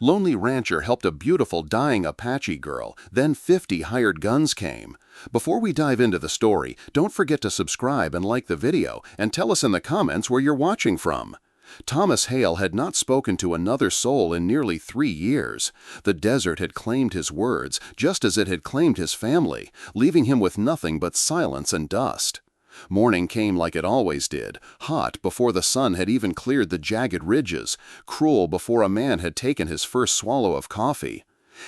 Lonely Rancher helped a beautiful dying Apache girl, then 50 hired guns came. Before we dive into the story, don't forget to subscribe and like the video, and tell us in the comments where you're watching from. Thomas Hale had not spoken to another soul in nearly 3 years. The desert had claimed his words, just as it had claimed his family, leaving him with nothing but silence and dust. Morning came like it always did, hot before the sun had even cleared the jagged ridges, cruel before a man had taken his first swallow of coffee.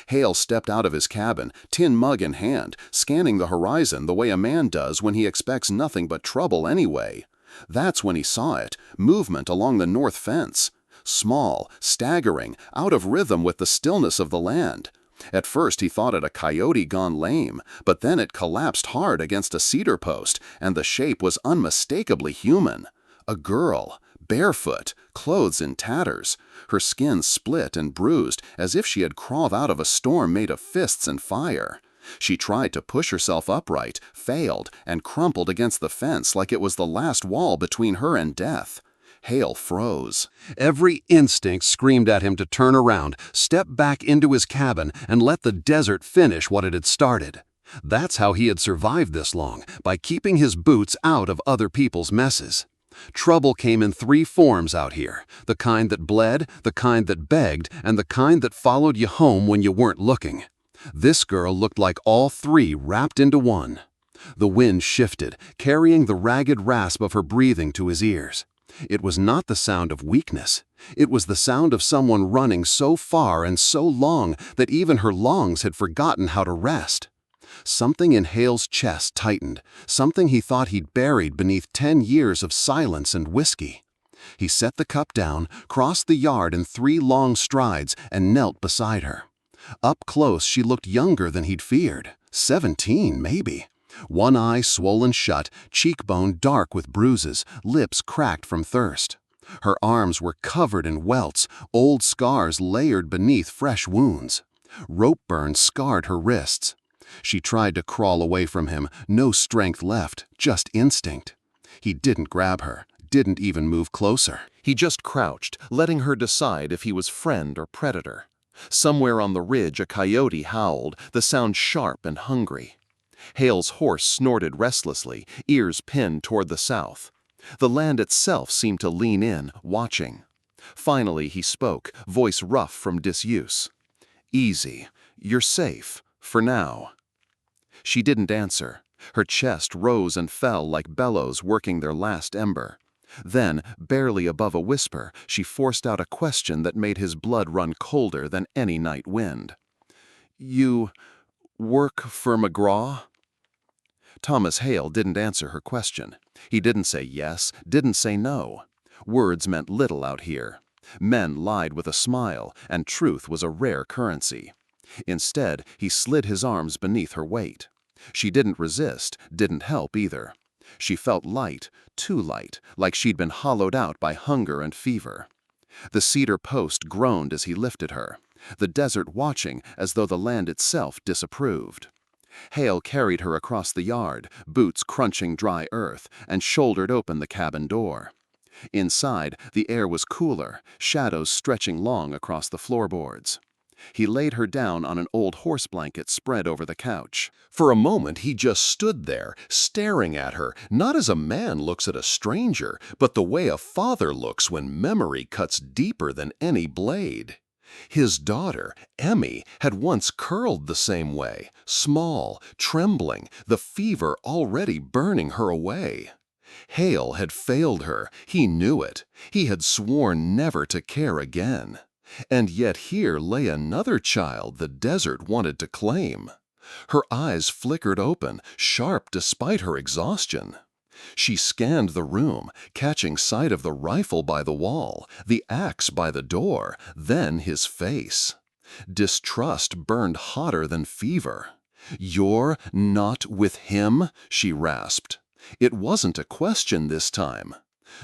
Hale stepped out of his cabin, tin mug in hand, scanning the horizon the way a man does when he expects nothing but trouble anyway. That's when he saw it, movement along the north fence. Small, staggering, out of rhythm with the stillness of the land. At first he thought it a coyote gone lame, but then it collapsed hard against a cedar post, and the shape was unmistakably human. A girl, barefoot, clothes in tatters, her skin split and bruised as if she had crawled out of a storm made of fists and fire. She tried to push herself upright, failed, and crumpled against the fence like it was the last wall between her and death. Hale froze. Every instinct screamed at him to turn around, step back into his cabin, and let the desert finish what it had started. That's how he had survived this long, by keeping his boots out of other people's messes. Trouble came in 3 forms out here: the kind that bled, the kind that begged, and the kind that followed you home when you weren't looking. This girl looked like all 3 wrapped into one. The wind shifted, carrying the ragged rasp of her breathing to his ears. It was not the sound of weakness. It was the sound of someone running so far and so long that even her lungs had forgotten how to rest. Something in Hale's chest tightened, something he thought he'd buried beneath 10 years of silence and whiskey. He set the cup down, crossed the yard in 3 long strides, and knelt beside her. Up close she looked younger than he'd feared. 17, maybe. One eye swollen shut, cheekbone dark with bruises, lips cracked from thirst. Her arms were covered in welts, old scars layered beneath fresh wounds. Rope burns scarred her wrists. She tried to crawl away from him, no strength left, just instinct. He didn't grab her, didn't even move closer. He just crouched, letting her decide if he was friend or predator. Somewhere on the ridge a coyote howled, the sound sharp and hungry. Hale's horse snorted restlessly, ears pinned toward the south. The land itself seemed to lean in, watching. Finally he spoke, voice rough from disuse. "Easy. You're safe. For now." She didn't answer. Her chest rose and fell like bellows working their last ember. Then, barely above a whisper, she forced out a question that made his blood run colder than any night wind. "You work for McGraw?" Thomas Hale didn't answer her question. He didn't say yes, didn't say no. Words meant little out here. Men lied with a smile, and truth was a rare currency. Instead, he slid his arms beneath her weight. She didn't resist, didn't help either. She felt light, too light, like she'd been hollowed out by hunger and fever. The cedar post groaned as he lifted her, the desert watching as though the land itself disapproved. Hale carried her across the yard, boots crunching dry earth, and shouldered open the cabin door. Inside, the air was cooler, shadows stretching long across the floorboards. He laid her down on an old horse blanket spread over the couch. For a moment he just stood there, staring at her, not as a man looks at a stranger, but the way a father looks when memory cuts deeper than any blade. His daughter, Emmy, had once curled the same way, small, trembling, the fever already burning her away. Hale had failed her, he knew it. He had sworn never to care again. And yet here lay another child the desert wanted to claim. Her eyes flickered open, sharp despite her exhaustion. She scanned the room, catching sight of the rifle by the wall, the axe by the door, then his face. Distrust burned hotter than fever. "You're not with him?" she rasped. It wasn't a question this time.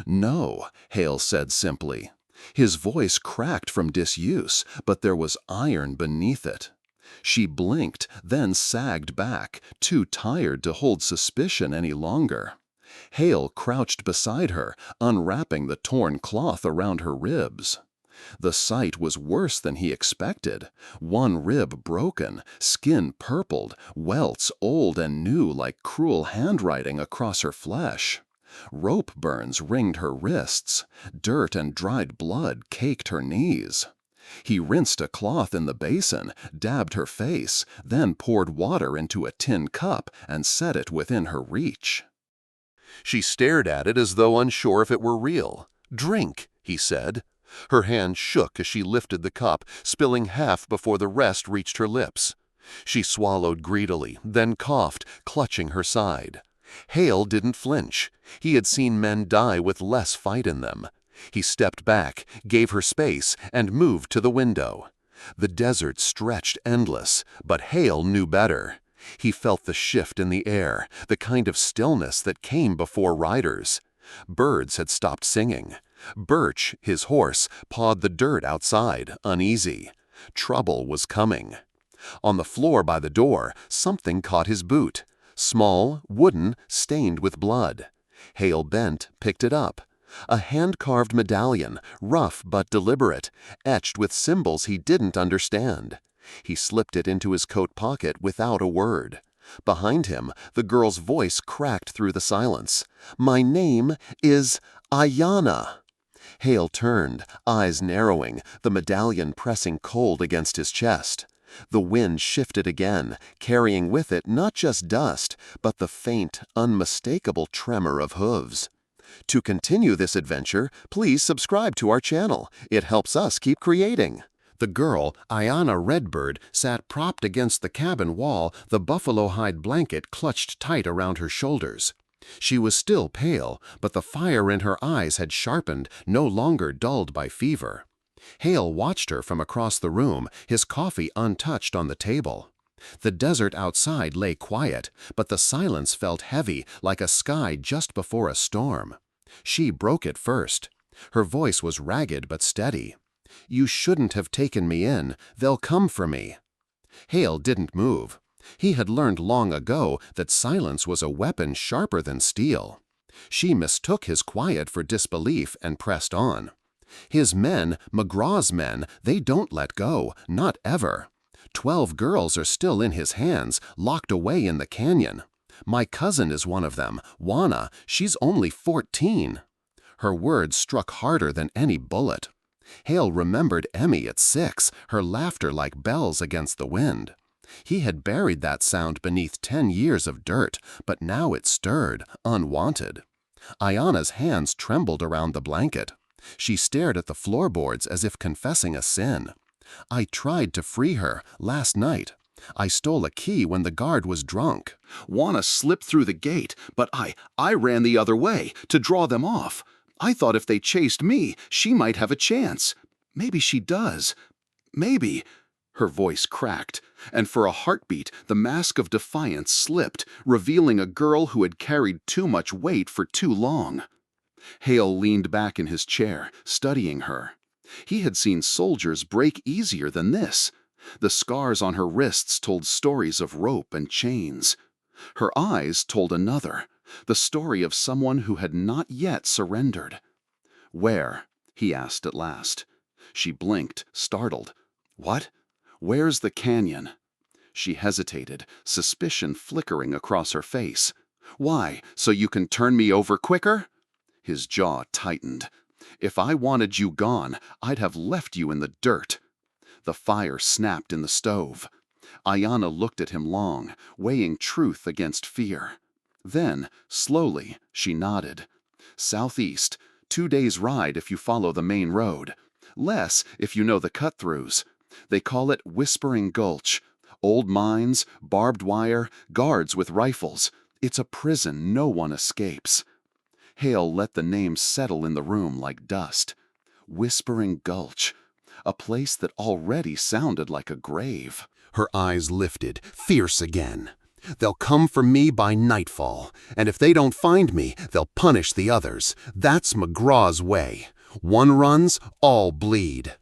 "No," Hale said simply. His voice cracked from disuse, but there was iron beneath it. She blinked, then sagged back, too tired to hold suspicion any longer. Hale crouched beside her, unwrapping the torn cloth around her ribs. The sight was worse than he expected. One rib broken, skin purpled, welts old and new like cruel handwriting across her flesh. Rope burns ringed her wrists. Dirt and dried blood caked her knees. He rinsed a cloth in the basin, dabbed her face, then poured water into a tin cup and set it within her reach. She stared at it as though unsure if it were real. "Drink," he said. Her hand shook as she lifted the cup, spilling half before the rest reached her lips. She swallowed greedily, then coughed, clutching her side. Hale didn't flinch. He had seen men die with less fight in them. He stepped back, gave her space, and moved to the window. The desert stretched endless, but Hale knew better. He felt the shift in the air, the kind of stillness that came before riders. Birds had stopped singing. Birch, his horse, pawed the dirt outside, uneasy. Trouble was coming. On the floor by the door, something caught his boot. Small, wooden, stained with blood. Hale bent, picked it up. A hand-carved medallion, rough but deliberate, etched with symbols he didn't understand. He slipped it into his coat pocket without a word. Behind him, the girl's voice cracked through the silence. "My name is Ayanna." Hale turned, eyes narrowing, the medallion pressing cold against his chest. The wind shifted again, carrying with it not just dust, but the faint, unmistakable tremor of hooves. To continue this adventure, please subscribe to our channel. It helps us keep creating. The girl, Ayanna Redbird, sat propped against the cabin wall, the buffalo hide blanket clutched tight around her shoulders. She was still pale, but the fire in her eyes had sharpened, no longer dulled by fever. Hale watched her from across the room, his coffee untouched on the table. The desert outside lay quiet, but the silence felt heavy, like a sky just before a storm. She broke it first. Her voice was ragged but steady. "You shouldn't have taken me in. They'll come for me." Hale didn't move. He had learned long ago that silence was a weapon sharper than steel. She mistook his quiet for disbelief and pressed on. His men, McGraw's men, they don't let go, not ever. 12 girls are still in his hands, locked away in the canyon. My cousin is one of them, Juana. She's only 14. Her words struck harder than any bullet. Hale remembered Emmy at 6, her laughter like bells against the wind. He had buried that sound beneath 10 years of dirt, but now it stirred, unwanted. Ayanna's hands trembled around the blanket. She stared at the floorboards as if confessing a sin. "I tried to free her, last night. I stole a key when the guard was drunk. Juana slipped through the gate, but I ran the other way, to draw them off. I thought if they chased me, she might have a chance. Maybe she does. Maybe." Her voice cracked, and for a heartbeat, the mask of defiance slipped, revealing a girl who had carried too much weight for too long. Hale leaned back in his chair, studying her. He had seen soldiers break easier than this. The scars on her wrists told stories of rope and chains. Her eyes told another, the story of someone who had not yet surrendered. "Where?" he asked at last. She blinked, startled. "What? Where's the canyon?" She hesitated, suspicion flickering across her face. "Why, so you can turn me over quicker?" His jaw tightened. "If I wanted you gone, I'd have left you in the dirt." The fire snapped in the stove. Ayanna looked at him long, weighing truth against fear. Then, slowly, she nodded. "Southeast, 2 days' ride if you follow the main road. Less if you know the cut-throughs. They call it Whispering Gulch. Old mines, barbed wire, guards with rifles. It's a prison no one escapes." Hale let the name settle in the room like dust. Whispering Gulch. A place that already sounded like a grave. Her eyes lifted, fierce again. "They'll come for me by nightfall, and if they don't find me, they'll punish the others. That's McGraw's way. One runs, all bleed."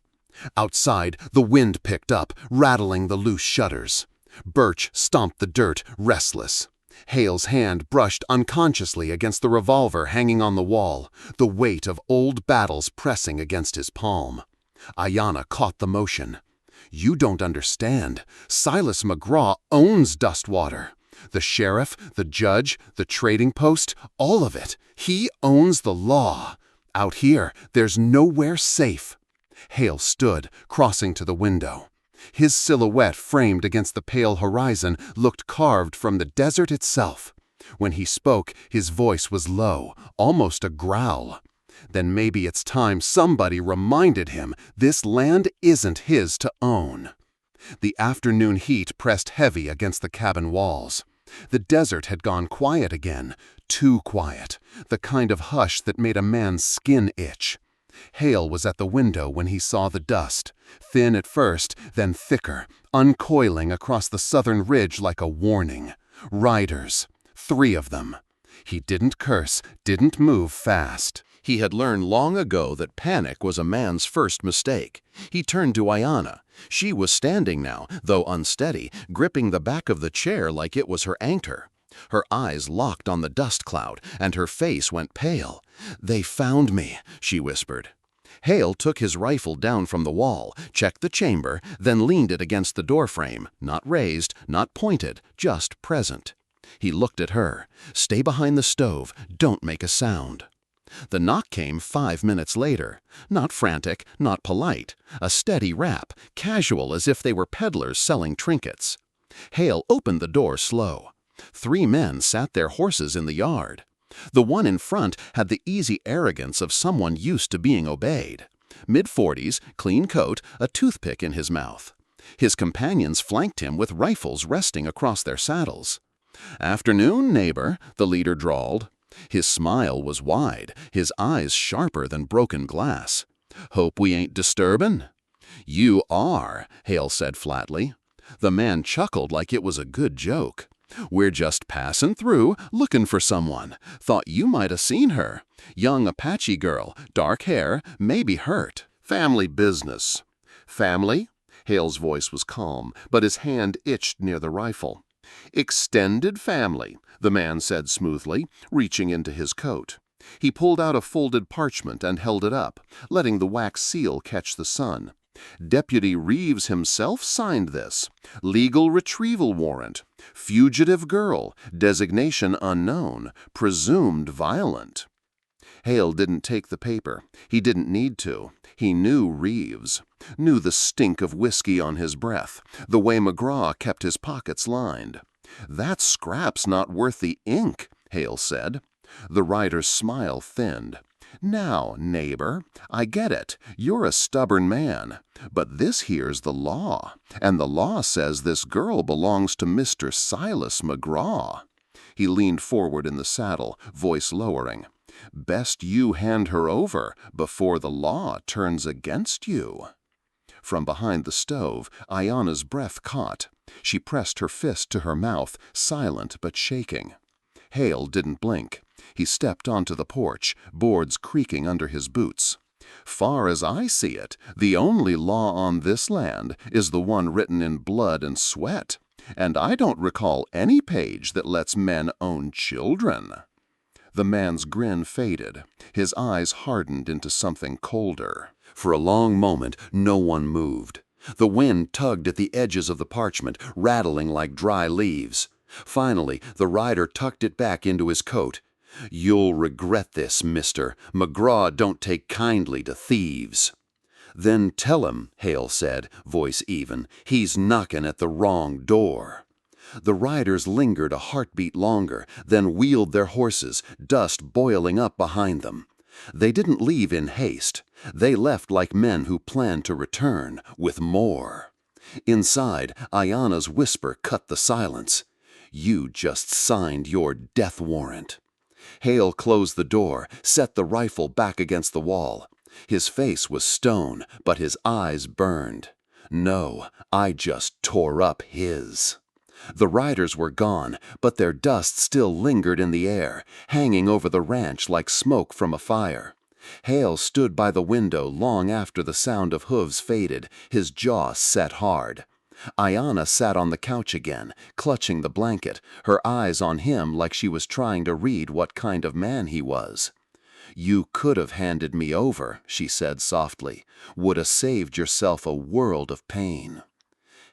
Outside, the wind picked up, rattling the loose shutters. Birch stomped the dirt, restless. Hale's hand brushed unconsciously against the revolver hanging on the wall, the weight of old battles pressing against his palm. Ayanna caught the motion. "You don't understand. Silas McGraw owns Dustwater. The sheriff, the judge, the trading post, all of it. He owns the law. Out here, there's nowhere safe." Hale stood, crossing to the window. His silhouette, framed against the pale horizon, looked carved from the desert itself. When he spoke, his voice was low, almost a growl. Then maybe it's time somebody reminded him this land isn't his to own. The afternoon heat pressed heavy against the cabin walls. The desert had gone quiet again, too quiet, the kind of hush that made a man's skin itch. Hale was at the window when he saw the dust, thin at first, then thicker, uncoiling across the southern ridge like a warning. Riders, 3 of them. He didn't curse, didn't move fast. He had learned long ago that panic was a man's first mistake. He turned to Ayanna. She was standing now, though unsteady, gripping the back of the chair like it was her anchor. Her eyes locked on the dust cloud, and her face went pale. "They found me," she whispered. Hale took his rifle down from the wall, checked the chamber, then leaned it against the doorframe, not raised, not pointed, just present. He looked at her. "Stay behind the stove. Don't make a sound." The knock came 5 minutes later. Not frantic, not polite. A steady rap, casual as if they were peddlers selling trinkets. Hale opened the door slow. 3 men sat their horses in the yard. The one in front had the easy arrogance of someone used to being obeyed. Mid-40s, clean coat, a toothpick in his mouth. His companions flanked him with rifles resting across their saddles. "Afternoon, neighbor," the leader drawled. His smile was wide, his eyes sharper than broken glass. "Hope we ain't disturbin'?" "You are," Hale said flatly. The man chuckled like it was a good joke. "We're just passin' through, lookin' for someone. Thought you might 'a' seen her. Young Apache girl, dark hair, maybe hurt." "Family business." "Family?" Hale's voice was calm, but his hand itched near the rifle. "Extended family," the man said smoothly, reaching into his coat. He pulled out a folded parchment and held it up, letting the wax seal catch the sun. "Deputy Reeves himself signed this. Legal retrieval warrant. Fugitive girl, designation unknown, presumed violent." Hale didn't take the paper. He didn't need to. He knew Reeves. Knew the stink of whiskey on his breath, the way McGraw kept his pockets lined. "That scrap's not worth the ink," Hale said. The rider's smile thinned. "Now, neighbor, I get it. You're a stubborn man. But this here's the law, and the law says this girl belongs to Mr. Silas McGraw." He leaned forward in the saddle, voice lowering. "Best you hand her over before the law turns against you." From behind the stove, Ayanna's breath caught. She pressed her fist to her mouth, silent but shaking. Hale didn't blink. He stepped onto the porch, boards creaking under his boots. "Far as I see it, the only law on this land is the one written in blood and sweat, and I don't recall any page that lets men own children." The man's grin faded. His eyes hardened into something colder. For a long moment, no one moved. The wind tugged at the edges of the parchment, rattling like dry leaves. Finally, the rider tucked it back into his coat. "You'll regret this, mister. McGraw don't take kindly to thieves." "Then tell him," Hale said, voice even, "he's knocking at the wrong door." The riders lingered a heartbeat longer, then wheeled their horses, dust boiling up behind them. They didn't leave in haste. They left like men who planned to return, with more. Inside, Ayanna's whisper cut the silence. "You just signed your death warrant." Hale closed the door, set the rifle back against the wall. His face was stone, but his eyes burned. "No, I just tore up his." The riders were gone, but their dust still lingered in the air, hanging over the ranch like smoke from a fire. Hale stood by the window long after the sound of hooves faded, his jaw set hard. Ayanna sat on the couch again, clutching the blanket, her eyes on him like she was trying to read what kind of man he was. "You could have handed me over," she said softly. "Would have saved yourself a world of pain."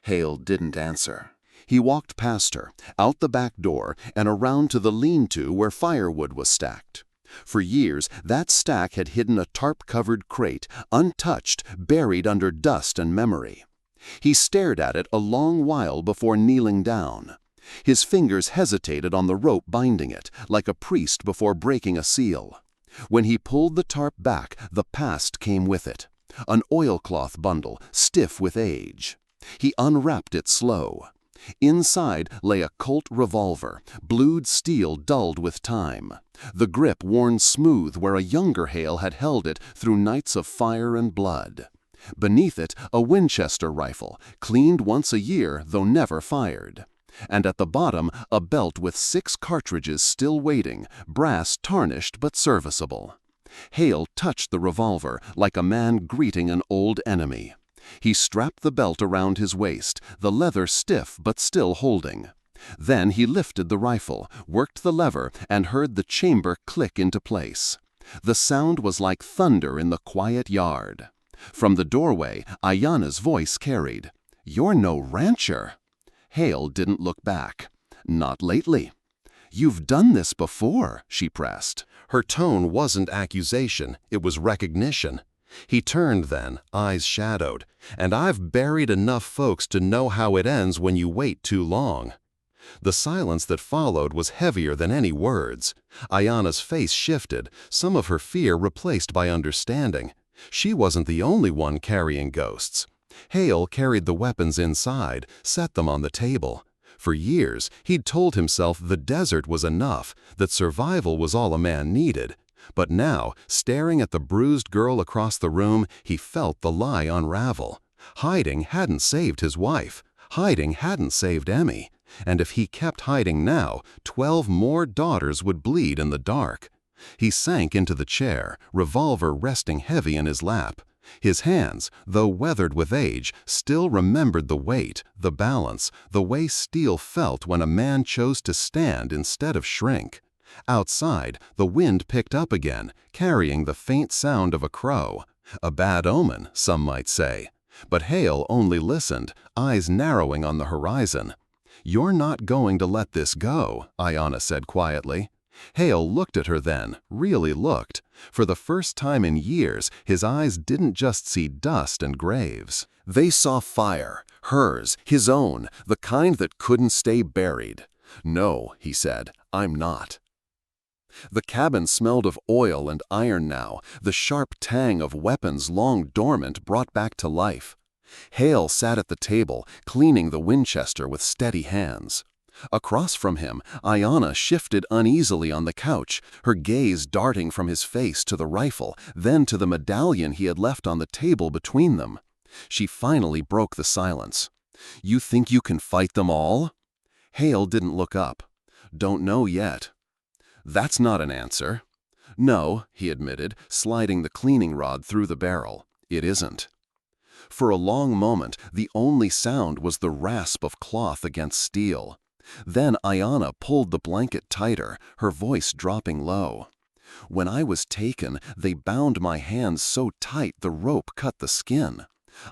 Hale didn't answer. He walked past her, out the back door, and around to the lean-to where firewood was stacked. For years, that stack had hidden a tarp-covered crate, untouched, buried under dust and memory. He stared at it a long while before kneeling down. His fingers hesitated on the rope binding it, like a priest before breaking a seal. When he pulled the tarp back, the past came with it. An oilcloth bundle, stiff with age. He unwrapped it slow. Inside lay a Colt revolver, blued steel dulled with time. The grip worn smooth where a younger Hale had held it through nights of fire and blood. Beneath it, a Winchester rifle, cleaned once a year though never fired. And at the bottom, a belt with 6 cartridges still waiting, brass tarnished but serviceable. Hale touched the revolver like a man greeting an old enemy. He strapped the belt around his waist, the leather stiff but still holding. Then he lifted the rifle, worked the lever, and heard the chamber click into place. The sound was like thunder in the quiet yard. From the doorway, Ayanna's voice carried, "You're no rancher." Hale didn't look back. "Not lately." "You've done this before," she pressed. Her tone wasn't accusation, it was recognition. He turned then, eyes shadowed. "And I've buried enough folks to know how it ends when you wait too long." The silence that followed was heavier than any words. Ayanna's face shifted, some of her fear replaced by understanding. She wasn't the only one carrying ghosts. Hale carried the weapons inside, set them on the table. For years, he'd told himself the desert was enough, that survival was all a man needed. But now, staring at the bruised girl across the room, he felt the lie unravel. Hiding hadn't saved his wife. Hiding hadn't saved Emmy. And if he kept hiding now, 12 more daughters would bleed in the dark. He sank into the chair, revolver resting heavy in his lap. His hands, though weathered with age, still remembered the weight, the balance, the way steel felt when a man chose to stand instead of shrink. Outside, the wind picked up again, carrying the faint sound of a crow. A bad omen, some might say. But Hale only listened, eyes narrowing on the horizon. "You're not going to let this go," Ayanna said quietly. Hale looked at her then, really looked. For the first time in years, his eyes didn't just see dust and graves. They saw fire, hers, his own, the kind that couldn't stay buried. "No," he said, "I'm not." The cabin smelled of oil and iron now, the sharp tang of weapons long dormant brought back to life. Hale sat at the table, cleaning the Winchester with steady hands. Across from him, Ayanna shifted uneasily on the couch, her gaze darting from his face to the rifle, then to the medallion he had left on the table between them. She finally broke the silence. "You think you can fight them all?" Hale didn't look up. "Don't know yet." "That's not an answer." "No," he admitted, sliding the cleaning rod through the barrel. "It isn't." For a long moment, the only sound was the rasp of cloth against steel. Then Ayanna pulled the blanket tighter, her voice dropping low. "When I was taken, they bound my hands so tight the rope cut the skin.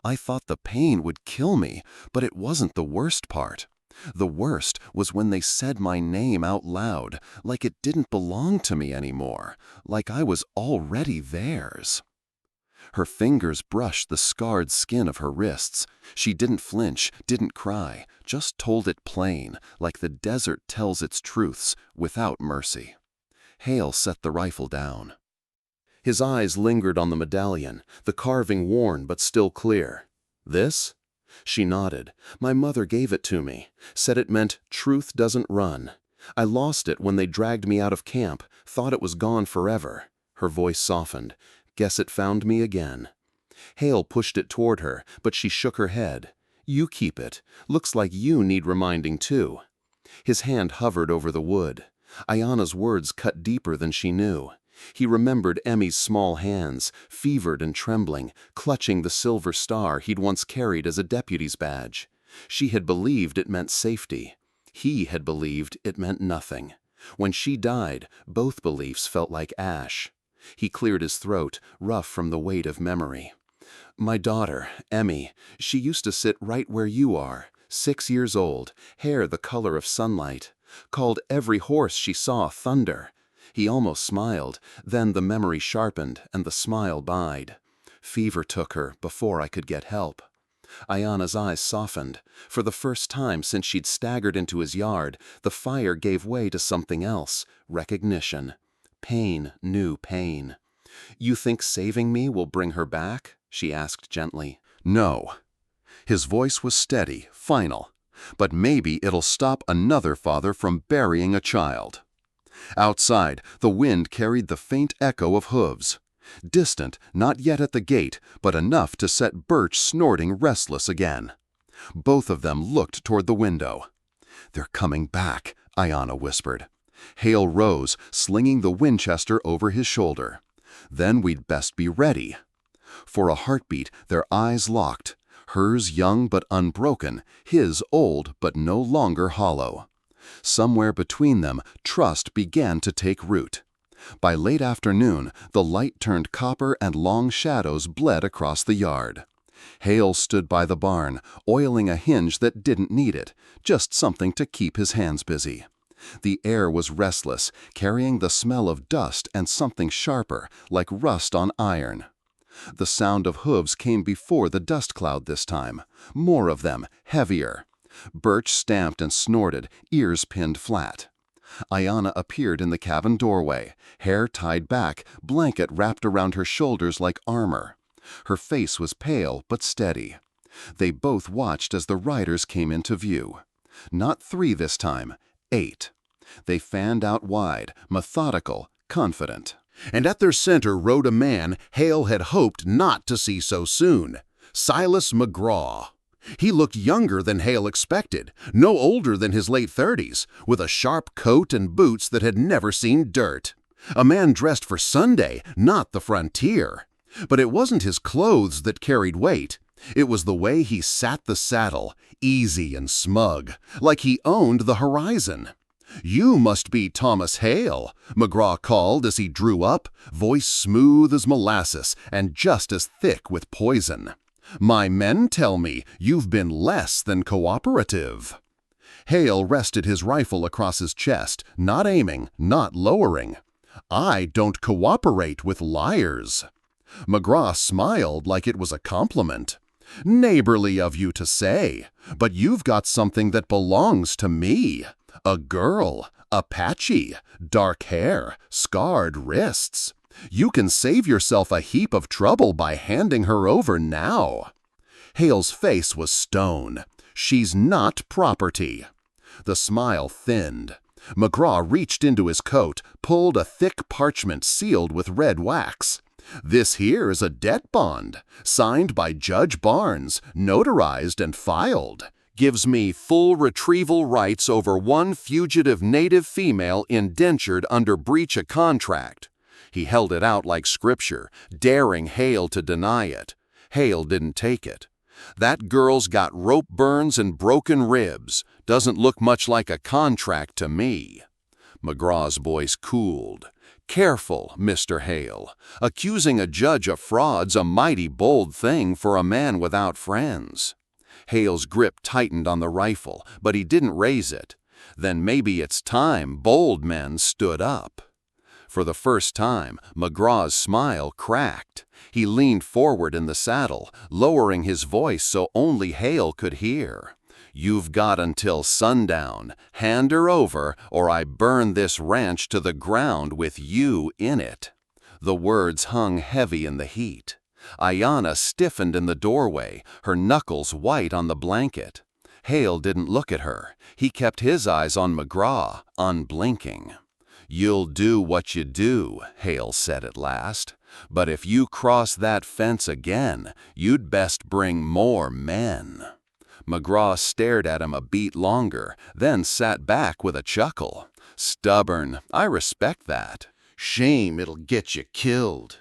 I thought the pain would kill me, but it wasn't the worst part. The worst was when they said my name out loud, like it didn't belong to me anymore, like I was already theirs." Her fingers brushed the scarred skin of her wrists. She didn't flinch, didn't cry, just told it plain, like the desert tells its truths, without mercy. Hale set the rifle down. His eyes lingered on the medallion, the carving worn but still clear. "This?" She nodded. "My mother gave it to me, said it meant truth doesn't run. I lost it when they dragged me out of camp, thought it was gone forever." Her voice softened. "Guess it found me again." Hale pushed it toward her, but she shook her head. "You keep it. Looks like you need reminding too." His hand hovered over the wood. Ayanna's words cut deeper than she knew. He remembered Emmy's small hands, fevered and trembling, clutching the silver star he'd once carried as a deputy's badge. She had believed it meant safety. He had believed it meant nothing. When she died, both beliefs felt like ash. He cleared his throat, rough from the weight of memory. "My daughter, Emmy, she used to sit right where you are, 6 years old, hair the color of sunlight, called every horse she saw Thunder." He almost smiled, then the memory sharpened and the smile died. "Fever took her before I could get help." Ayana's eyes softened. For the first time since she'd staggered into his yard, the fire gave way to something else, recognition. Pain knew pain. "You think saving me will bring her back?" she asked gently. "No." His voice was steady, final. "But maybe it'll stop another father from burying a child." Outside, the wind carried the faint echo of hooves. Distant, not yet at the gate, but enough to set Birch snorting restless again. Both of them looked toward the window. "They're coming back," Ayana whispered. Hale rose, slinging the Winchester over his shoulder. "Then we'd best be ready." For a heartbeat, their eyes locked. Hers young but unbroken, his old but no longer hollow. Somewhere between them, trust began to take root. By late afternoon, the light turned copper and long shadows bled across the yard. Hale stood by the barn, oiling a hinge that didn't need it, just something to keep his hands busy. The air was restless, carrying the smell of dust and something sharper, like rust on iron. The sound of hooves came before the dust cloud this time. More of them, heavier. Birch stamped and snorted, ears pinned flat. Ayana appeared in the cabin doorway, hair tied back, blanket wrapped around her shoulders like armor. Her face was pale but steady. They both watched as the riders came into view. Not 3 this time, 8. They fanned out wide, methodical, confident. And at their center rode a man Hale had hoped not to see so soon, Silas McGraw. He looked younger than Hale expected, no older than his late 30s, with a sharp coat and boots that had never seen dirt. A man dressed for Sunday, not the frontier. But it wasn't his clothes that carried weight. It was the way he sat the saddle, easy and smug, like he owned the horizon. "You must be Thomas Hale," McGraw called as he drew up, voice smooth as molasses and just as thick with poison. "My men tell me you've been less than cooperative." Hale rested his rifle across his chest, not aiming, not lowering. "I don't cooperate with liars." McGraw smiled like it was a compliment. "Neighborly of you to say, but you've got something that belongs to me. A girl, Apache, dark hair, scarred wrists. You can save yourself a heap of trouble by handing her over now." Hale's face was stone. "She's not property." The smile thinned. McGraw reached into his coat, pulled a thick parchment sealed with red wax. "This here is a debt bond, signed by Judge Barnes, notarized and filed. Gives me full retrieval rights over one fugitive native female indentured under breach of contract." He held it out like scripture, daring Hale to deny it. Hale didn't take it. "That girl's got rope burns and broken ribs. Doesn't look much like a contract to me." McGraw's voice cooled. "Careful, Mr. Hale. Accusing a judge of fraud's a mighty bold thing for a man without friends." Hale's grip tightened on the rifle, but he didn't raise it. Then maybe it's time bold men stood up. For the first time, McGraw's smile cracked. He leaned forward in the saddle, lowering his voice so only Hale could hear. "You've got until sundown. Hand her over, or I burn this ranch to the ground with you in it." The words hung heavy in the heat. Ayana stiffened in the doorway, her knuckles white on the blanket. Hale didn't look at her. He kept his eyes on McGraw, unblinking. "You'll do what you do," Hale said at last. "But if you cross that fence again, you'd best bring more men." McGraw stared at him a beat longer, then sat back with a chuckle. "Stubborn, I respect that. Shame it'll get you killed."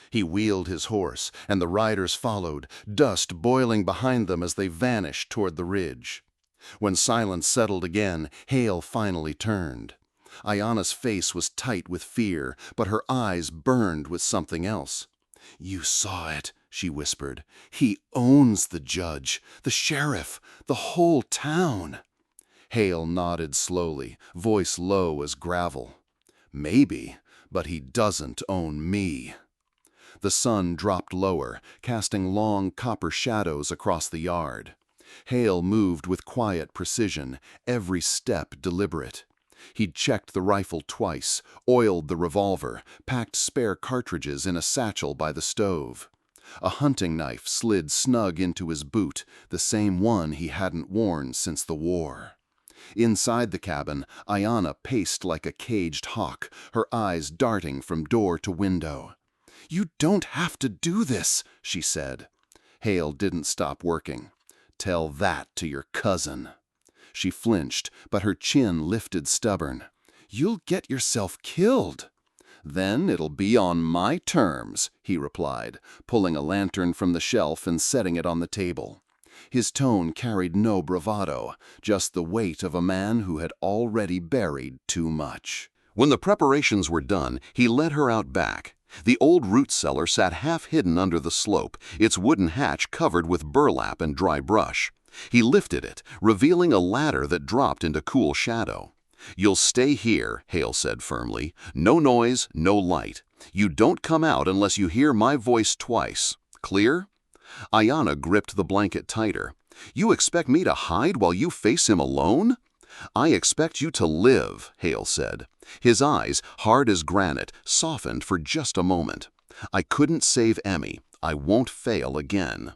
He wheeled his horse, and the riders followed, dust boiling behind them as they vanished toward the ridge. When silence settled again, Hale finally turned. Ayana's face was tight with fear, but her eyes burned with something else. "You saw it," she whispered. "He owns the judge, the sheriff, the whole town." Hale nodded slowly, voice low as gravel. "Maybe, but he doesn't own me." The sun dropped lower, casting long copper shadows across the yard. Hale moved with quiet precision, every step deliberate. He'd checked the rifle twice, oiled the revolver, packed spare cartridges in a satchel by the stove. A hunting knife slid snug into his boot, the same one he hadn't worn since the war. Inside the cabin, Ayana paced like a caged hawk, her eyes darting from door to window. "You don't have to do this," she said. Hale didn't stop working. "Tell that to your cousin." She flinched, but her chin lifted stubborn. "You'll get yourself killed." "Then it'll be on my terms," he replied, pulling a lantern from the shelf and setting it on the table. His tone carried no bravado, just the weight of a man who had already buried too much. When the preparations were done, he led her out back. The old root cellar sat half hidden under the slope, its wooden hatch covered with burlap and dry brush. He lifted it, revealing a ladder that dropped into cool shadow. "You'll stay here," Hale said firmly. "No noise, no light. You don't come out unless you hear my voice twice. Clear?" Ayana gripped the blanket tighter. "You expect me to hide while you face him alone?" "I expect you to live," Hale said. His eyes, hard as granite, softened for just a moment. "I couldn't save Emmy. I won't fail again."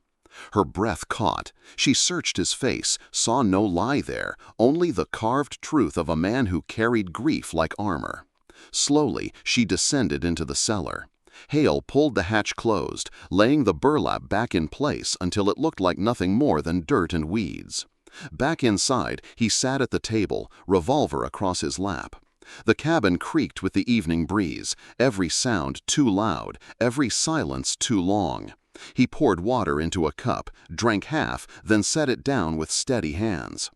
Her breath caught. She searched his face, saw no lie there, only the carved truth of a man who carried grief like armor. Slowly, she descended into the cellar. Hale pulled the hatch closed, laying the burlap back in place until it looked like nothing more than dirt and weeds. Back inside, he sat at the table, revolver across his lap. The cabin creaked with the evening breeze, every sound too loud, every silence too long. He poured water into a cup, drank half, then set it down with steady hands.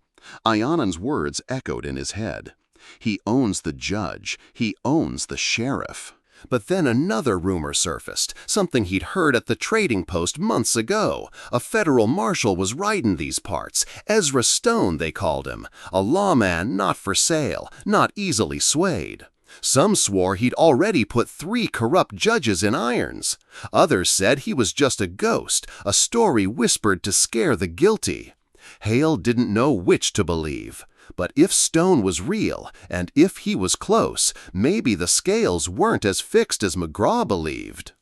Ayanan's words echoed in his head. "He owns the judge. He owns the sheriff." But then another rumor surfaced, something he'd heard at the trading post months ago. A federal marshal was riding these parts. Ezra Stone, they called him. A lawman not for sale, not easily swayed. Some swore he'd already put 3 corrupt judges in irons. Others said he was just a ghost, a story whispered to scare the guilty. Hale didn't know which to believe. But if Stone was real, and if he was close, maybe the scales weren't as fixed as McGraw believed.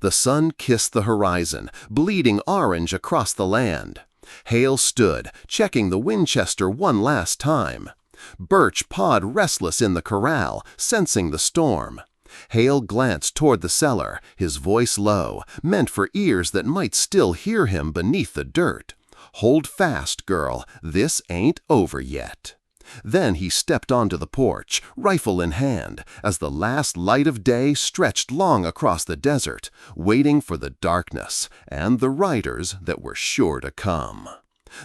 The sun kissed the horizon, bleeding orange across the land. Hale stood, checking the Winchester one last time. Birch pawed restless in the corral, sensing the storm. Hale glanced toward the cellar, his voice low, meant for ears that might still hear him beneath the dirt. "Hold fast, girl, this ain't over yet." Then he stepped onto the porch, rifle in hand, as the last light of day stretched long across the desert, waiting for the darkness and the riders that were sure to come.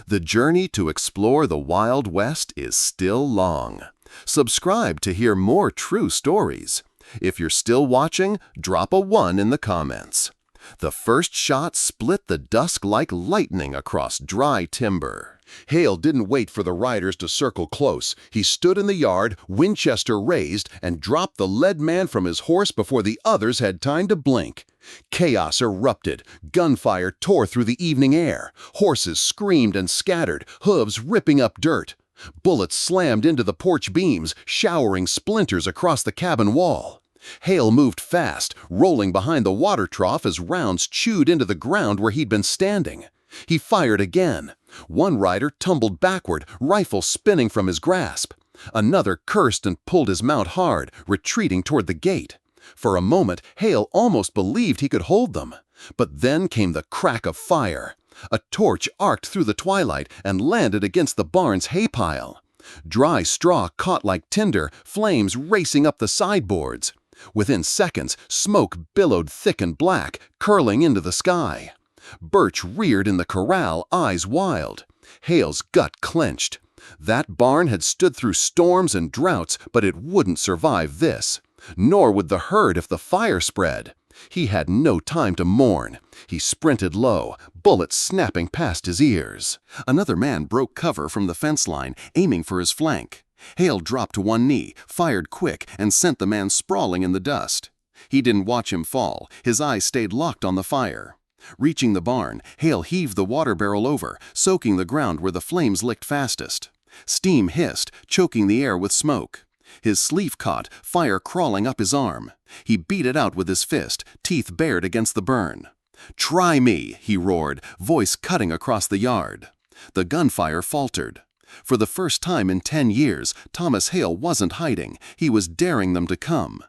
The journey to explore the Wild West is still long. Subscribe to hear more true stories. If you're still watching, drop a 1 in the comments. The first shot split the dusk like lightning across dry timber. Hale didn't wait for the riders to circle close. He stood in the yard, Winchester raised, and dropped the lead man from his horse before the others had time to blink. Chaos erupted. Gunfire tore through the evening air. Horses screamed and scattered, hooves ripping up dirt. Bullets slammed into the porch beams, showering splinters across the cabin wall. Hale moved fast, rolling behind the water trough as rounds chewed into the ground where he'd been standing. He fired again. One rider tumbled backward, rifle spinning from his grasp. Another cursed and pulled his mount hard, retreating toward the gate. For a moment, Hale almost believed he could hold them. But then came the crack of fire. A torch arced through the twilight and landed against the barn's hay pile. Dry straw caught like tinder, flames racing up the sideboards. Within seconds, smoke billowed thick and black, curling into the sky. Birch reared in the corral, eyes wild. Hale's gut clenched. That barn had stood through storms and droughts, but it wouldn't survive this. Nor would the herd if the fire spread. He had no time to mourn. He sprinted low, bullets snapping past his ears. Another man broke cover from the fence line, aiming for his flank. Hale dropped to one knee, fired quick, and sent the man sprawling in the dust. He didn't watch him fall. His eyes stayed locked on the fire. Reaching the barn, Hale heaved the water barrel over, soaking the ground where the flames licked fastest. Steam hissed, choking the air with smoke. His sleeve caught, fire crawling up his arm. He beat it out with his fist, teeth bared against the burn. "Try me," he roared, voice cutting across the yard. The gunfire faltered. For the first time in 10 years, Thomas Hale wasn't hiding. He was daring them to come.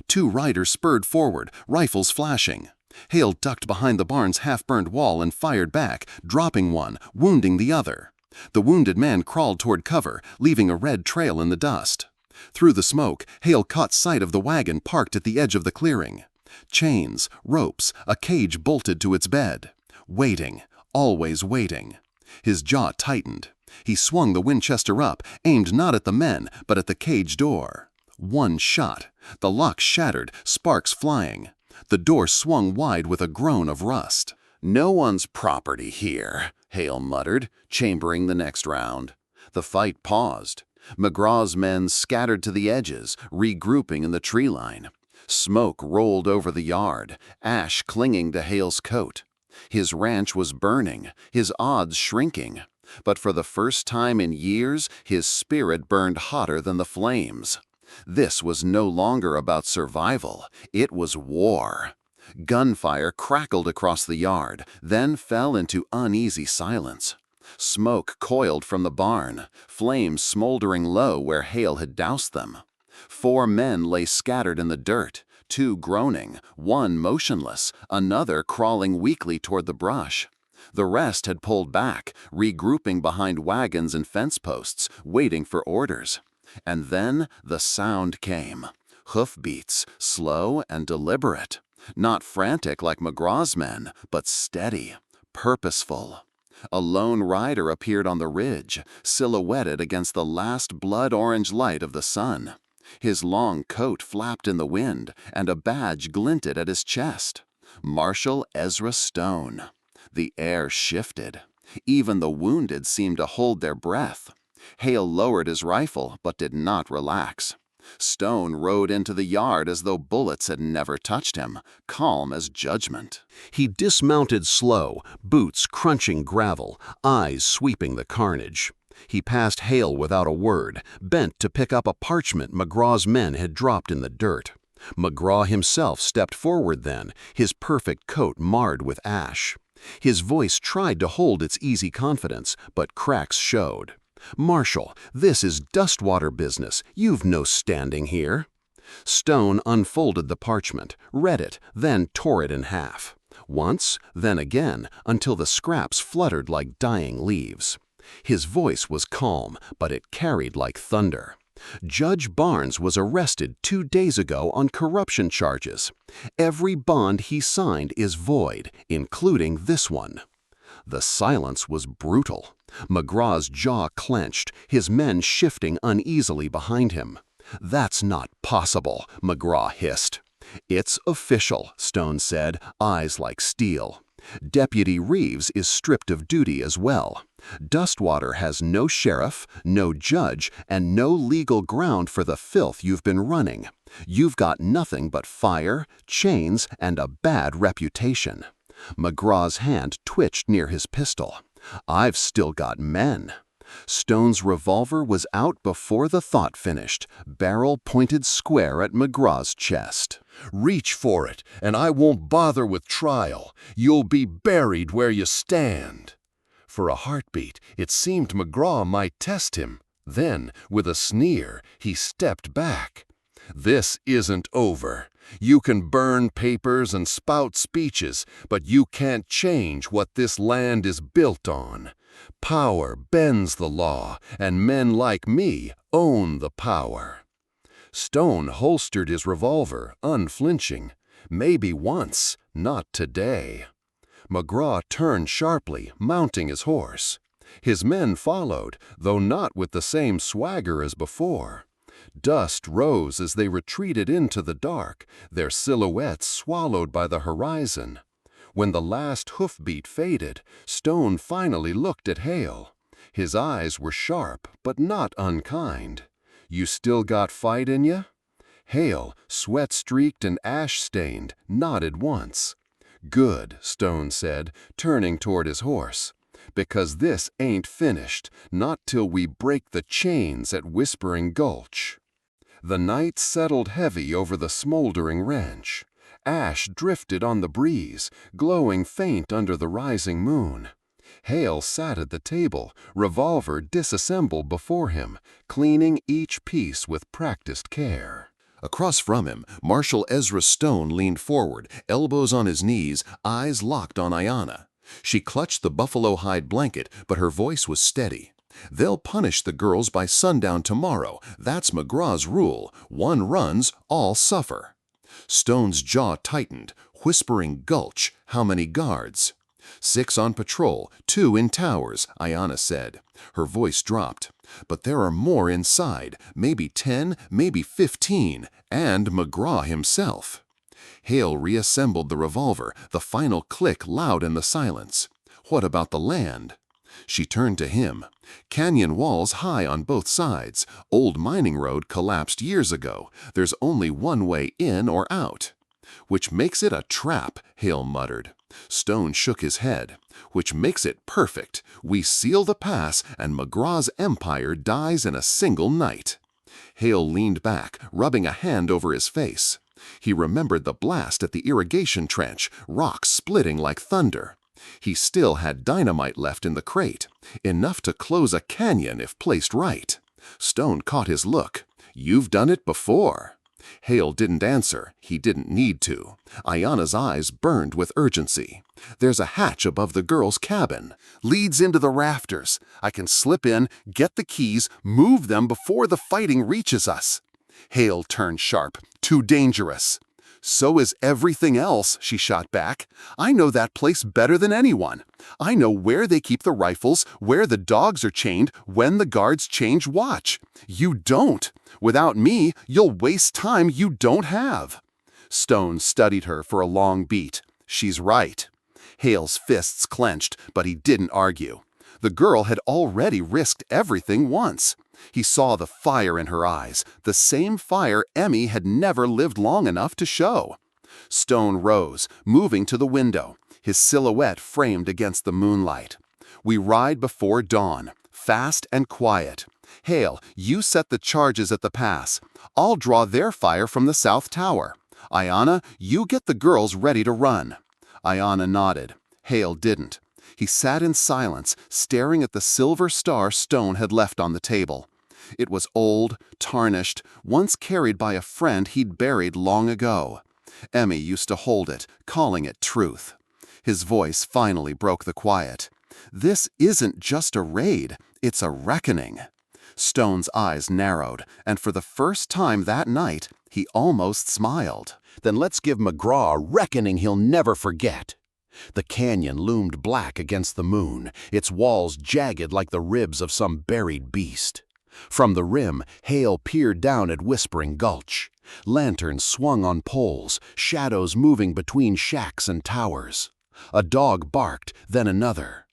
2 riders spurred forward, rifles flashing. Hale ducked behind the barn's half-burned wall and fired back, dropping one, wounding the other. The wounded man crawled toward cover, leaving a red trail in the dust. Through the smoke, Hale caught sight of the wagon parked at the edge of the clearing. Chains, ropes, a cage bolted to its bed. Waiting, always waiting. His jaw tightened. He swung the Winchester up, aimed not at the men, but at the cage door. One shot. The lock shattered, sparks flying. The door swung wide with a groan of rust. "No one's property here," Hale muttered, chambering the next round. The fight paused. McGraw's men scattered to the edges, regrouping in the tree line. Smoke rolled over the yard, ash clinging to Hale's coat. His ranch was burning, his odds shrinking. But for the first time in years, his spirit burned hotter than the flames. This was no longer about survival. It was war. Gunfire crackled across the yard, then fell into uneasy silence. Smoke coiled from the barn, flames smoldering low where Hale had doused them. 4 men lay scattered in the dirt, 2 groaning, 1 motionless, another crawling weakly toward the brush. The rest had pulled back, regrouping behind wagons and fence posts, waiting for orders. And then the sound came. Hoofbeats, slow and deliberate. Not frantic like McGraw's men, but steady, purposeful. A lone rider appeared on the ridge, silhouetted against the last blood-orange light of the sun. His long coat flapped in the wind, and a badge glinted at his chest. Marshal Ezra Stone. The air shifted. Even the wounded seemed to hold their breath. Hale lowered his rifle, but did not relax. Stone rode into the yard as though bullets had never touched him, calm as judgment. He dismounted slow, boots crunching gravel, eyes sweeping the carnage. He passed Hale without a word, bent to pick up a parchment McGraw's men had dropped in the dirt. McGraw himself stepped forward then, his perfect coat marred with ash. His voice tried to hold its easy confidence, but cracks showed. "Marshal, this is dustwater business. You've no standing here." Stone unfolded the parchment, read it, then tore it in half. Once, then again, until the scraps fluttered like dying leaves. His voice was calm, but it carried like thunder. Judge Barnes was arrested 2 days ago on corruption charges. Every bond he signed is void, including this one. The silence was brutal. McGraw's jaw clenched, his men shifting uneasily behind him. "That's not possible," McGraw hissed. "It's official," Stone said, eyes like steel. "Deputy Reeves is stripped of duty as well. Dustwater has no sheriff, no judge, and no legal ground for the filth you've been running. You've got nothing but fire, chains, and a bad reputation." McGraw's hand twitched near his pistol. "I've still got men." Stone's revolver was out before the thought finished, barrel pointed square at McGraw's chest. "Reach for it, and I won't bother with trial. You'll be buried where you stand." For a heartbeat, it seemed McGraw might test him. Then, with a sneer, he stepped back. "This isn't over. You can burn papers and spout speeches, but you can't change what this land is built on. Power bends the law, and men like me own the power." Stone holstered his revolver, unflinching. Maybe once, not today. McGraw turned sharply, mounting his horse. His men followed, though not with the same swagger as before. Dust rose as they retreated into the dark, their silhouettes swallowed by the horizon. When the last hoofbeat faded, Stone finally looked at Hale. His eyes were sharp, but not unkind. "You still got fight in ya?" Hale, sweat-streaked and ash-stained, nodded once. "Good," Stone said, turning toward his horse. "Because this ain't finished, not till we break the chains at Whispering Gulch." The night settled heavy over the smoldering ranch. Ash drifted on the breeze, glowing faint under the rising moon. Hale sat at the table, revolver disassembled before him, cleaning each piece with practiced care. Across from him, Marshal Ezra Stone leaned forward, elbows on his knees, eyes locked on Ayanna. She clutched the buffalo hide blanket, but her voice was steady. "They'll punish the girls by sundown tomorrow. That's McGraw's rule. One runs, all suffer." Stone's jaw tightened. Whispering Gulch, how many guards? 6 on patrol, 2 in towers, Ayanna said. Her voice dropped. "But there are more inside, maybe 10, maybe 15, and McGraw himself." Hale reassembled the revolver, the final click loud in the silence. "What about the land?" She turned to him. "Canyon walls high on both sides. Old mining road collapsed years ago. There's only one way in or out." "Which makes it a trap," Hale muttered. Stone shook his head. "Which makes it perfect. We seal the pass, and McGraw's empire dies in a single night." Hale leaned back, rubbing a hand over his face. He remembered the blast at the irrigation trench, rocks splitting like thunder. He still had dynamite left in the crate, enough to close a canyon if placed right. Stone caught his look. "You've done it before." Hale didn't answer. He didn't need to. Ayanna's eyes burned with urgency. "There's a hatch above the girls' cabin. Leads into the rafters. I can slip in, get the keys, move them before the fighting reaches us." Hale turned sharp. "Too dangerous." "So is everything else," she shot back. "I know that place better than anyone. I know where they keep the rifles, where the dogs are chained, when the guards change watch. You don't. Without me, you'll waste time you don't have." Stone studied her for a long beat. "She's right." Hale's fists clenched, but he didn't argue. The girl had already risked everything once. He saw the fire in her eyes, the same fire Emmy had never lived long enough to show. Stone rose, moving to the window, his silhouette framed against the moonlight. "We ride before dawn, fast and quiet. Hale, you set the charges at the pass. I'll draw their fire from the south tower. Ayanna, you get the girls ready to run." Ayanna nodded. Hale didn't. He sat in silence, staring at the silver star Stone had left on the table. It was old, tarnished, once carried by a friend he'd buried long ago. Emmy used to hold it, calling it truth. His voice finally broke the quiet. "This isn't just a raid, it's a reckoning." Stone's eyes narrowed, and for the first time that night, he almost smiled. "Then let's give McGraw a reckoning he'll never forget." The canyon loomed black against the moon, its walls jagged like the ribs of some buried beast. From the rim, Hale peered down at Whispering Gulch. Lanterns swung on poles, shadows moving between shacks and towers. A dog barked, then another.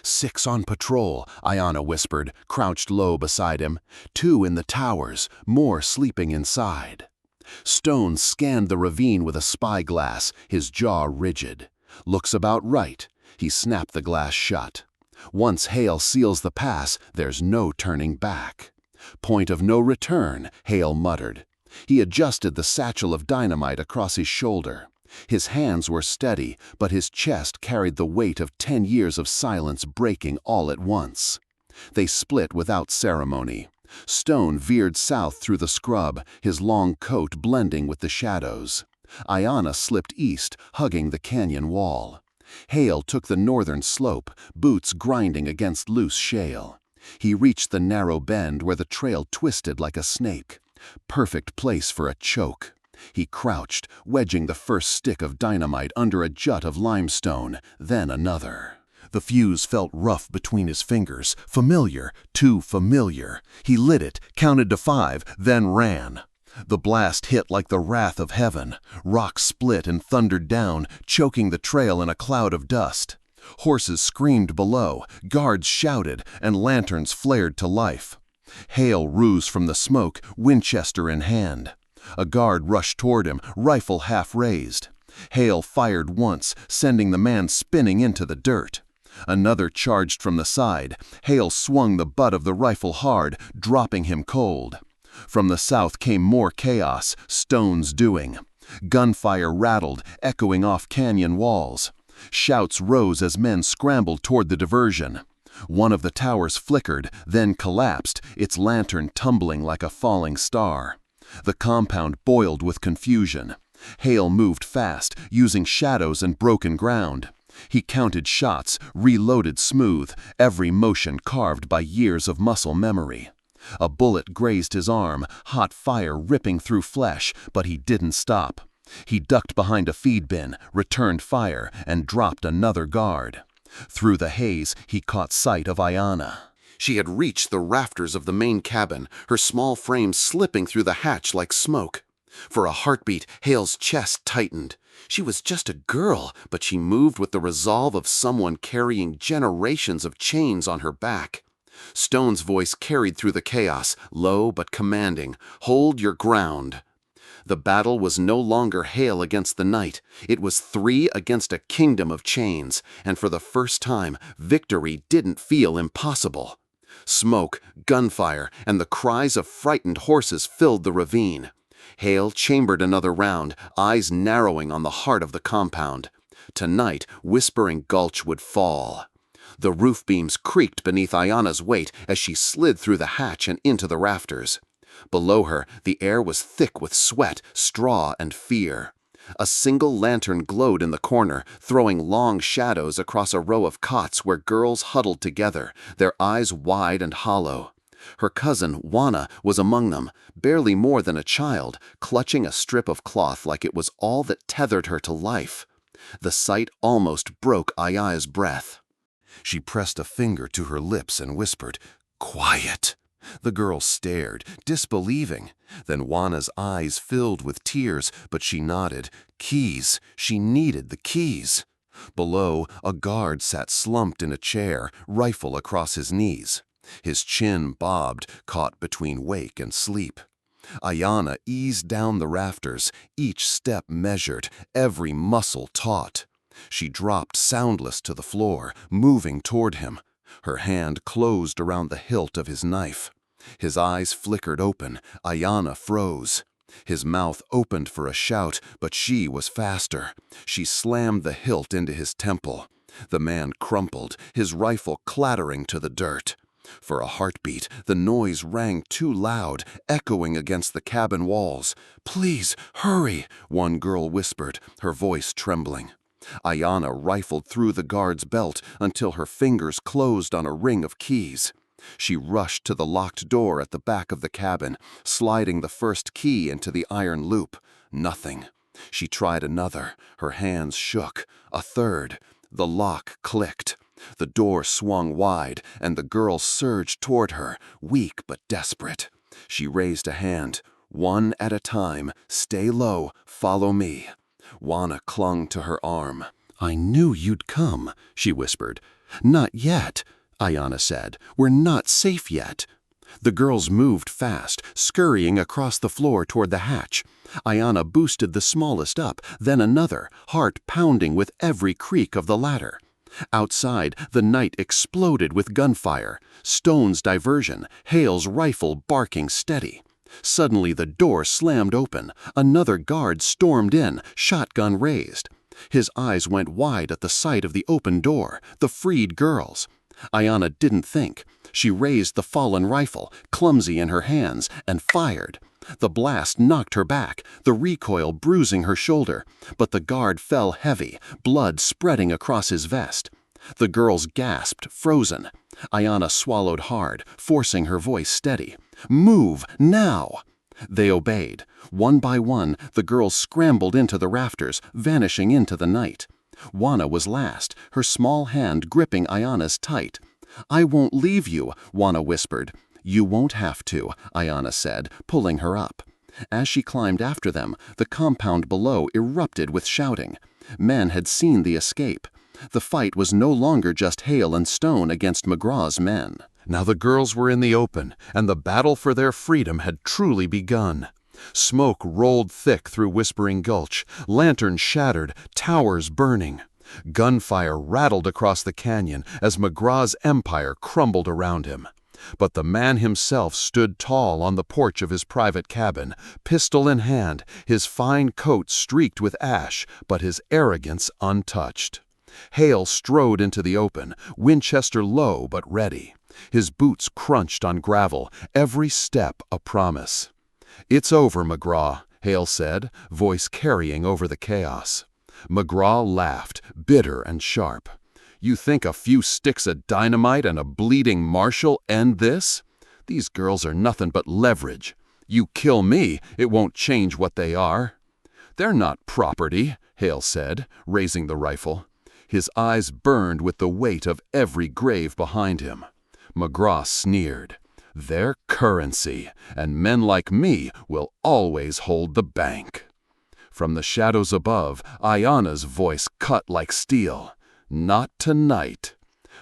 6 on patrol, Ayanna whispered, crouched low beside him. 2 in the towers, more sleeping inside. Stone scanned the ravine with a spyglass, his jaw rigid. "Looks about right." He snapped the glass shut. "Once Hale seals the pass, there's no turning back." "Point of no return," Hale muttered. He adjusted the satchel of dynamite across his shoulder. His hands were steady, but his chest carried the weight of 10 years of silence breaking all at once. They split without ceremony. Stone veered south through the scrub, his long coat blending with the shadows. Ayanna slipped east, hugging the canyon wall. Hale took the northern slope, boots grinding against loose shale. He reached the narrow bend where the trail twisted like a snake. Perfect place for a choke. He crouched, wedging the first stick of dynamite under a jut of limestone, then another. The fuse felt rough between his fingers, familiar, too familiar. He lit it, counted to 5, then ran. The blast hit like the wrath of heaven. Rocks split and thundered down, choking the trail in a cloud of dust. Horses screamed below, guards shouted, and lanterns flared to life. Hail rose from the smoke, Winchester in hand. A guard rushed toward him, rifle half raised. Hale fired once, sending the man spinning into the dirt. Another charged from the side. Hale swung the butt of the rifle hard, dropping him cold. From the south came more chaos, stones dewing. Gunfire rattled, echoing off canyon walls. Shouts rose as men scrambled toward the diversion. One of the towers flickered, then collapsed, its lantern tumbling like a falling star. The compound boiled with confusion. Hale moved fast, using shadows and broken ground. He counted shots, reloaded smooth, every motion carved by years of muscle memory. A bullet grazed his arm, hot fire ripping through flesh, but he didn't stop. He ducked behind a feed bin, returned fire, and dropped another guard. Through the haze, he caught sight of Ayanna. She had reached the rafters of the main cabin, her small frame slipping through the hatch like smoke. For a heartbeat, Hale's chest tightened. She was just a girl, but she moved with the resolve of someone carrying generations of chains on her back. Stone's voice carried through the chaos, low but commanding. "Hold your ground." The battle was no longer Hale against the night. It was 3 against a kingdom of chains, and for the first time, victory didn't feel impossible. Smoke, gunfire, and the cries of frightened horses filled the ravine. Hale chambered another round, eyes narrowing on the heart of the compound. Tonight, Whispering Gulch would fall. The roof beams creaked beneath Ayanna's weight as she slid through the hatch and into the rafters. Below her, the air was thick with sweat, straw, and fear. A single lantern glowed in the corner, throwing long shadows across a row of cots where girls huddled together, their eyes wide and hollow. Her cousin, Wanna, was among them, barely more than a child, clutching a strip of cloth like it was all that tethered her to life. The sight almost broke Aya's breath. She pressed a finger to her lips and whispered, "Quiet." The girl stared, disbelieving. Then Wanna's eyes filled with tears, but she nodded. Keys. She needed the keys. Below, a guard sat slumped in a chair, rifle across his knees. His chin bobbed, caught between wake and sleep. Ayanna eased down the rafters, each step measured, every muscle taut. She dropped soundless to the floor, moving toward him. Her hand closed around the hilt of his knife. His eyes flickered open. Ayanna froze. His mouth opened for a shout, but she was faster. She slammed the hilt into his temple. The man crumpled, his rifle clattering to the dirt. For a heartbeat, the noise rang too loud, echoing against the cabin walls. "Please, hurry," one girl whispered, her voice trembling. Ayanna rifled through the guard's belt until her fingers closed on a ring of keys. She rushed to the locked door at the back of the cabin, sliding the first key into the iron loop. Nothing. She tried another. Her hands shook. A third. The lock clicked. The door swung wide, and the girl surged toward her, weak but desperate. She raised a hand. "One at a time. Stay low. Follow me." Wanna clung to her arm. "I knew you'd come," she whispered. "Not yet," Ayanna said. "We're not safe yet." The girls moved fast, scurrying across the floor toward the hatch. Ayanna boosted the smallest up, then another, heart pounding with every creak of the ladder. Outside, the night exploded with gunfire. Stone's diversion, Hale's rifle barking steady. Suddenly the door slammed open. Another guard stormed in, shotgun raised. His eyes went wide at the sight of the open door, the freed girls. Ayanna didn't think. She raised the fallen rifle, clumsy in her hands, and fired. The blast knocked her back, the recoil bruising her shoulder, but the guard fell heavy, blood spreading across his vest. The girls gasped, frozen. Ayanna swallowed hard, forcing her voice steady. "Move, now!" They obeyed. One by one, the girls scrambled into the rafters, vanishing into the night. Juana was last, her small hand gripping Ayana's tight. "I won't leave you," Juana whispered. "You won't have to," Ayana said, pulling her up. As she climbed after them, the compound below erupted with shouting. Men had seen the escape. The fight was no longer just Hale and Stone against McGraw's men. Now the girls were in the open, and the battle for their freedom had truly begun. Smoke rolled thick through Whispering Gulch, lanterns shattered, towers burning. Gunfire rattled across the canyon as McGraw's empire crumbled around him. But the man himself stood tall on the porch of his private cabin, pistol in hand, his fine coat streaked with ash, but his arrogance untouched. Hale strode into the open, Winchester low but ready. His boots crunched on gravel, every step a promise. "It's over, McGraw," Hale said, voice carrying over the chaos. McGraw laughed, bitter and sharp. "You think a few sticks of dynamite and a bleeding marshal end this? These girls are nothing but leverage. You kill me, it won't change what they are." "They're not property," Hale said, raising the rifle. His eyes burned with the weight of every grave behind him. McGraw sneered. "They're currency, and men like me will always hold the bank." From the shadows above, Ayana's voice cut like steel. "Not tonight."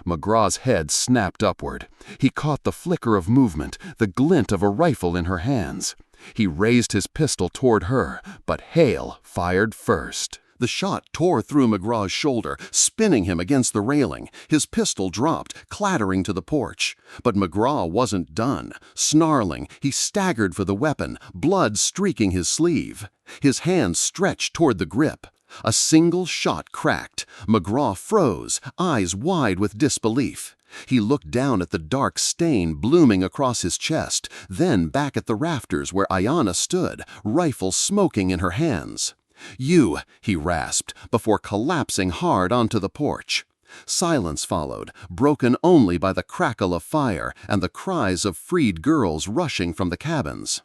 McGraw's head snapped upward. He caught the flicker of movement, the glint of a rifle in her hands. He raised his pistol toward her, but Hale fired first. The shot tore through McGraw's shoulder, spinning him against the railing. His pistol dropped, clattering to the porch. But McGraw wasn't done. Snarling, he staggered for the weapon, blood streaking his sleeve. His hand stretched toward the grip. A single shot cracked. McGraw froze, eyes wide with disbelief. He looked down at the dark stain blooming across his chest, then back at the rafters where Ayana stood, rifle smoking in her hands. "You," he rasped, before collapsing hard onto the porch. Silence followed, broken only by the crackle of fire and the cries of freed girls rushing from the cabins.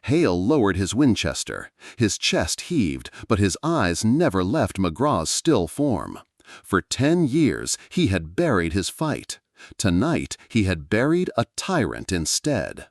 Hale lowered his Winchester. His chest heaved, but his eyes never left McGraw's still form. For 10 years, he had buried his fight. Tonight, he had buried a tyrant instead.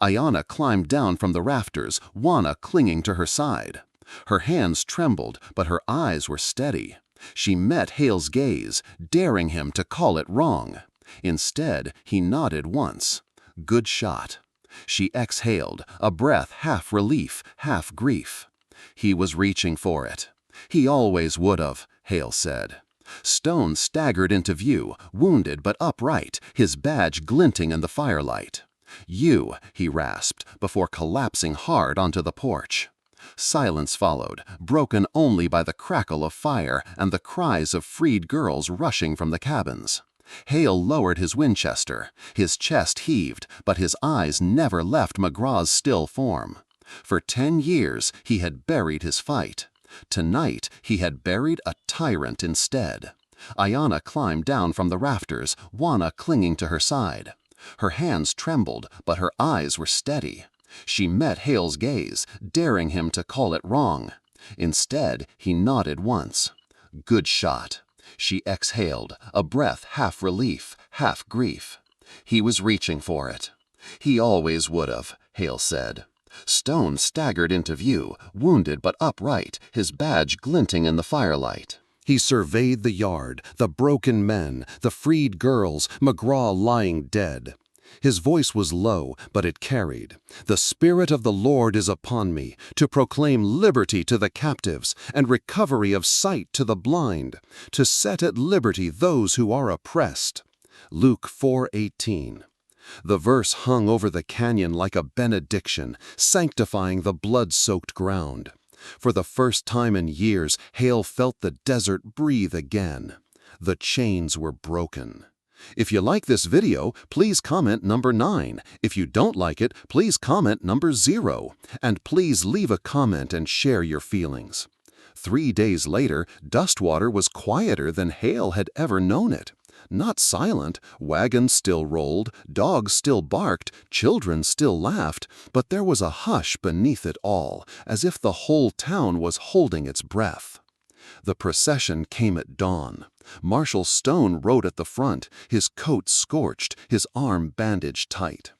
Ayana climbed down from the rafters, Juana clinging to her side. Her hands trembled, but her eyes were steady. She met Hale's gaze, daring him to call it wrong. Instead, he nodded once. "Good shot." She exhaled, a breath half relief, half grief. "He was reaching for it." "He always would have," Hale said. Stone staggered into view, wounded but upright, his badge glinting in the firelight. "You," he rasped, before collapsing hard onto the porch. Silence followed, broken only by the crackle of fire and the cries of freed girls rushing from the cabins. Hale lowered his Winchester. His chest heaved, but his eyes never left McGraw's still form. For 10 years, he had buried his fight. Tonight, he had buried a tyrant instead. Ayana climbed down from the rafters, Juana clinging to her side. Her hands trembled, but her eyes were steady. She met Hale's gaze, daring him to call it wrong. Instead, he nodded once. "Good shot." She exhaled, a breath half relief, half grief. "He was reaching for it." "He always would have," Hale said. Stone staggered into view, wounded but upright, his badge glinting in the firelight. He surveyed the yard, the broken men, the freed girls, McGraw lying dead. His voice was low, but it carried. "The Spirit of the Lord is upon me, to proclaim liberty to the captives and recovery of sight to the blind, to set at liberty those who are oppressed." Luke 4:18. The verse hung over the canyon like a benediction, sanctifying the blood-soaked ground. For the first time in years, Hale felt the desert breathe again. The chains were broken. If you like this video, please comment number 9. If you don't like it, please comment number 0. And please leave a comment and share your feelings. 3 days later, Dustwater was quieter than Hale had ever known it. Not silent, wagons still rolled, dogs still barked, children still laughed, but there was a hush beneath it all, as if the whole town was holding its breath. The procession came at dawn. Marshal Stone rode at the front, his coat scorched, his arm bandaged tight.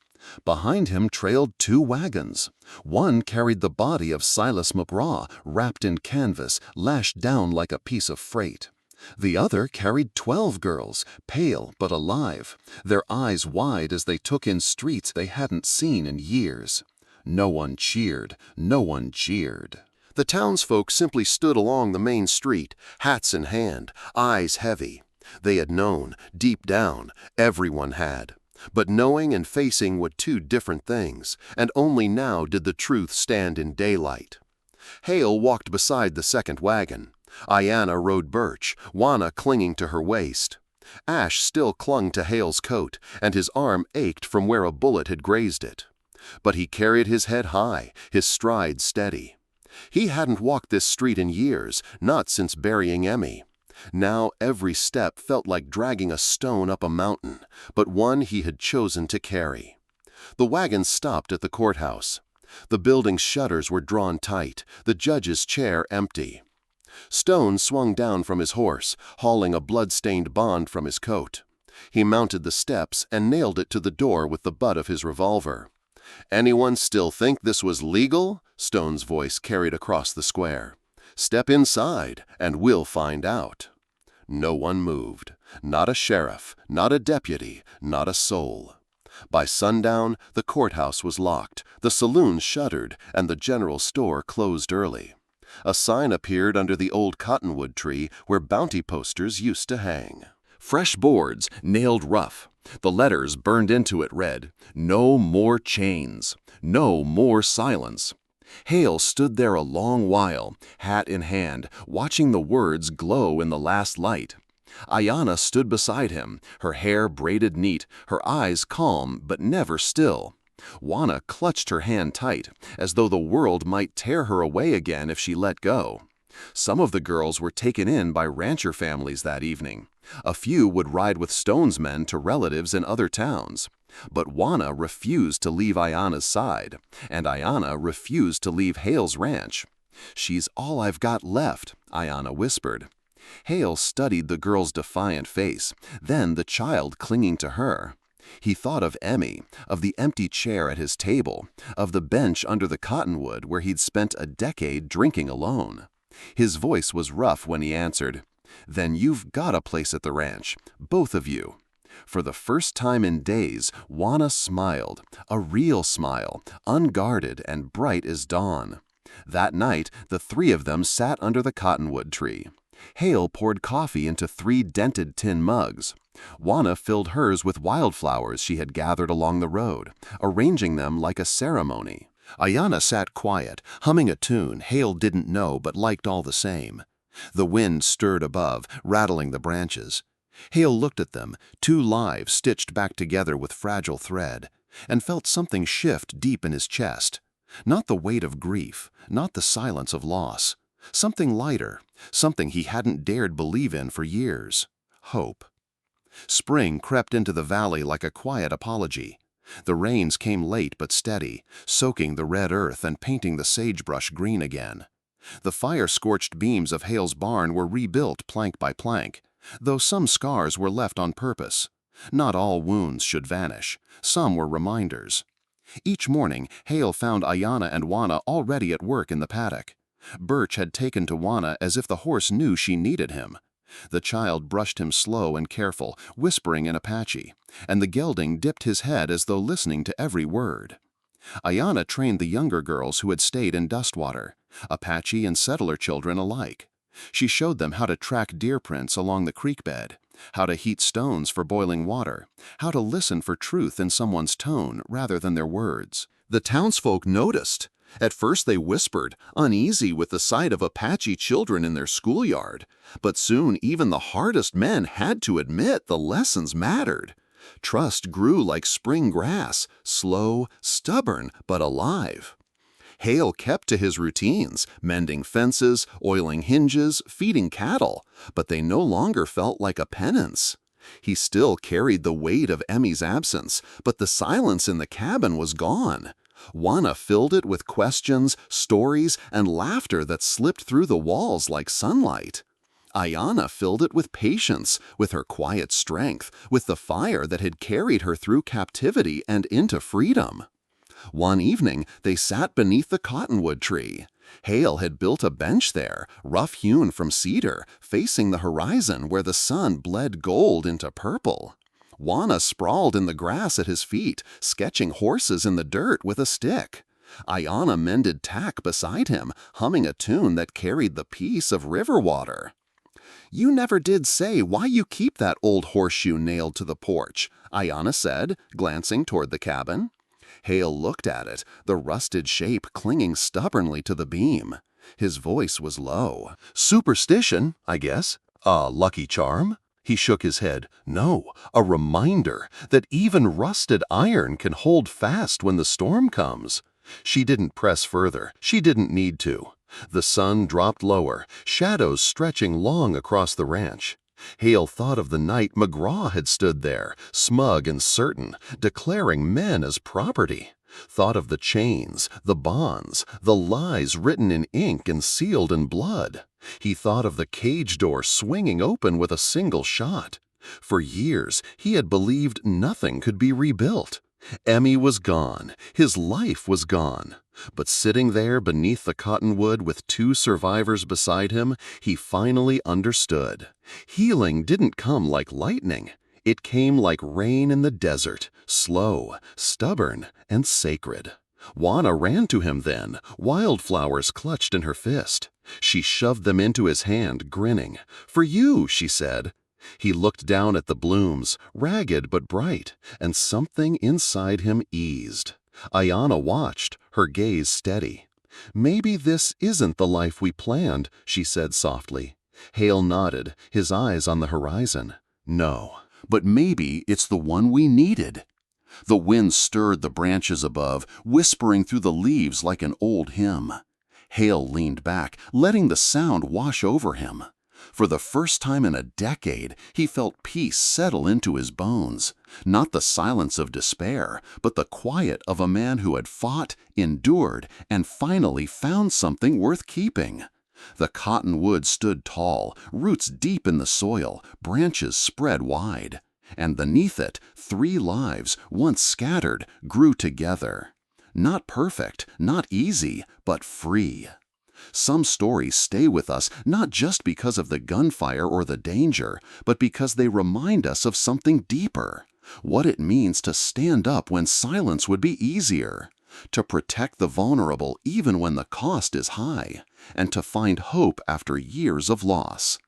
Behind him trailed 2 wagons. One carried the body of Silas McGraw, wrapped in canvas, lashed down like a piece of freight. The other carried 12 girls, pale but alive, their eyes wide as they took in streets they hadn't seen in years. No one cheered, no one jeered. The townsfolk simply stood along the main street, hats in hand, eyes heavy. They had known, deep down, everyone had. But knowing and facing were 2 different things, and only now did the truth stand in daylight. Hale walked beside the second wagon. Ayanna rode Birch, Juana clinging to her waist. Ash still clung to Hale's coat, and his arm ached from where a bullet had grazed it. But he carried his head high, his stride steady. He hadn't walked this street in years, not since burying Emmy. Now every step felt like dragging a stone up a mountain, but one he had chosen to carry. The wagon stopped at the courthouse. The building's shutters were drawn tight, the judge's chair empty. Stone swung down from his horse, hauling a blood-stained bond from his coat. He mounted the steps and nailed it to the door with the butt of his revolver. "Anyone still think this was legal?" Stone's voice carried across the square. "Step inside, and we'll find out." No one moved. Not a sheriff, not a deputy, not a soul. By sundown, the courthouse was locked, the saloons shuttered, and the general store closed early. A sign appeared under the old cottonwood tree where bounty posters used to hang. Fresh boards, nailed rough. The letters burned into it read, "No more chains. No more silence." Hale stood there a long while, hat in hand, watching the words glow in the last light. Ayanna stood beside him, her hair braided neat, her eyes calm but never still. Juana clutched her hand tight, as though the world might tear her away again if she let go. Some of the girls were taken in by rancher families that evening. A few would ride with Stone's men to relatives in other towns. But Juana refused to leave Ayanna's side, and Ayanna refused to leave Hale's ranch. "She's all I've got left," Ayanna whispered. Hale studied the girl's defiant face, then the child clinging to her. He thought of Emmy, of the empty chair at his table, of the bench under the cottonwood where he'd spent a decade drinking alone. His voice was rough when he answered, "Then you've got a place at the ranch, both of you." For the first time in days, Juana smiled, a real smile, unguarded and bright as dawn. That night, the 3 of them sat under the cottonwood tree. Hale poured coffee into 3 dented tin mugs. Juana filled hers with wildflowers she had gathered along the road, arranging them like a ceremony. Ayanna sat quiet, humming a tune Hale didn't know but liked all the same. The wind stirred above, rattling the branches. Hale looked at them, 2 lives stitched back together with fragile thread, and felt something shift deep in his chest. Not the weight of grief, not the silence of loss. Something lighter, something he hadn't dared believe in for years. Hope. Spring crept into the valley like a quiet apology. The rains came late but steady, soaking the red earth and painting the sagebrush green again. The fire-scorched beams of Hale's barn were rebuilt plank by plank, though some scars were left on purpose. Not all wounds should vanish. Some were reminders. Each morning, Hale found Ayanna and Juana already at work in the paddock. Birch had taken to Juana as if the horse knew she needed him. The child brushed him slow and careful, whispering in Apache, and the gelding dipped his head as though listening to every word. Ayanna trained the younger girls who had stayed in Dustwater, Apache and settler children alike. She showed them how to track deer prints along the creek bed, how to heat stones for boiling water, how to listen for truth in someone's tone rather than their words. The townsfolk noticed. At first they whispered, uneasy with the sight of Apache children in their schoolyard. But soon even the hardest men had to admit the lessons mattered. Trust grew like spring grass, slow, stubborn, but alive. Hale kept to his routines, mending fences, oiling hinges, feeding cattle, but they no longer felt like a penance. He still carried the weight of Emmy's absence, but the silence in the cabin was gone. Juana filled it with questions, stories, and laughter that slipped through the walls like sunlight. Ayana filled it with patience, with her quiet strength, with the fire that had carried her through captivity and into freedom. One evening, they sat beneath the cottonwood tree. Hale had built a bench there, rough-hewn from cedar, facing the horizon where the sun bled gold into purple. Juana sprawled in the grass at his feet, sketching horses in the dirt with a stick. Ayana mended tack beside him, humming a tune that carried the peace of river water. "You never did say why you keep that old horseshoe nailed to the porch," Ayana said, glancing toward the cabin. Hale looked at it, the rusted shape clinging stubbornly to the beam. His voice was low. "Superstition, I guess. A lucky charm?" He shook his head. "No, a reminder that even rusted iron can hold fast when the storm comes." She didn't press further. She didn't need to. The sun dropped lower, shadows stretching long across the ranch. Hale thought of the night McGraw had stood there, smug and certain, declaring men as property. Thought of the chains, the bonds, the lies written in ink and sealed in blood. He thought of the cage door swinging open with a single shot. For years, he had believed nothing could be rebuilt. Emmy was gone. His life was gone. But sitting there beneath the cottonwood with two survivors beside him, he finally understood. Healing didn't come like lightning. It came like rain in the desert, slow, stubborn, and sacred. Juana ran to him then, wildflowers clutched in her fist. She shoved them into his hand, grinning. "For you," she said. He looked down at the blooms, ragged but bright, and something inside him eased. Ayana watched, her gaze steady. "Maybe this isn't the life we planned," she said softly. Hale nodded, his eyes on the horizon. "No, but maybe it's the one we needed." The wind stirred the branches above, whispering through the leaves like an old hymn. Hale leaned back, letting the sound wash over him. For the first time in a decade, he felt peace settle into his bones. Not the silence of despair, but the quiet of a man who had fought, endured, and finally found something worth keeping. The cottonwood stood tall, roots deep in the soil, branches spread wide. And beneath it, 3 lives, once scattered, grew together. Not perfect, not easy, but free. Some stories stay with us not just because of the gunfire or the danger, but because they remind us of something deeper. What it means to stand up when silence would be easier. To protect the vulnerable even when the cost is high. And to find hope after years of loss.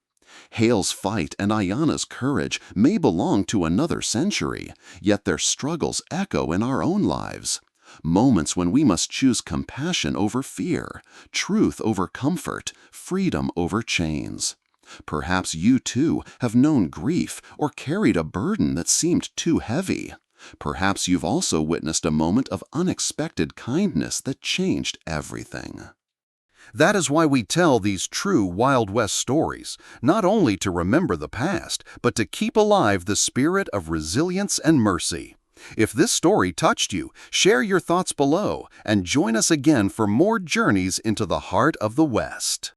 Hale's fight and Ayana's courage may belong to another century, yet their struggles echo in our own lives. Moments when we must choose compassion over fear, truth over comfort, freedom over chains. Perhaps you too have known grief or carried a burden that seemed too heavy. Perhaps you've also witnessed a moment of unexpected kindness that changed everything. That is why we tell these true Wild West stories, not only to remember the past, but to keep alive the spirit of resilience and mercy. If this story touched you, share your thoughts below and join us again for more journeys into the heart of the West.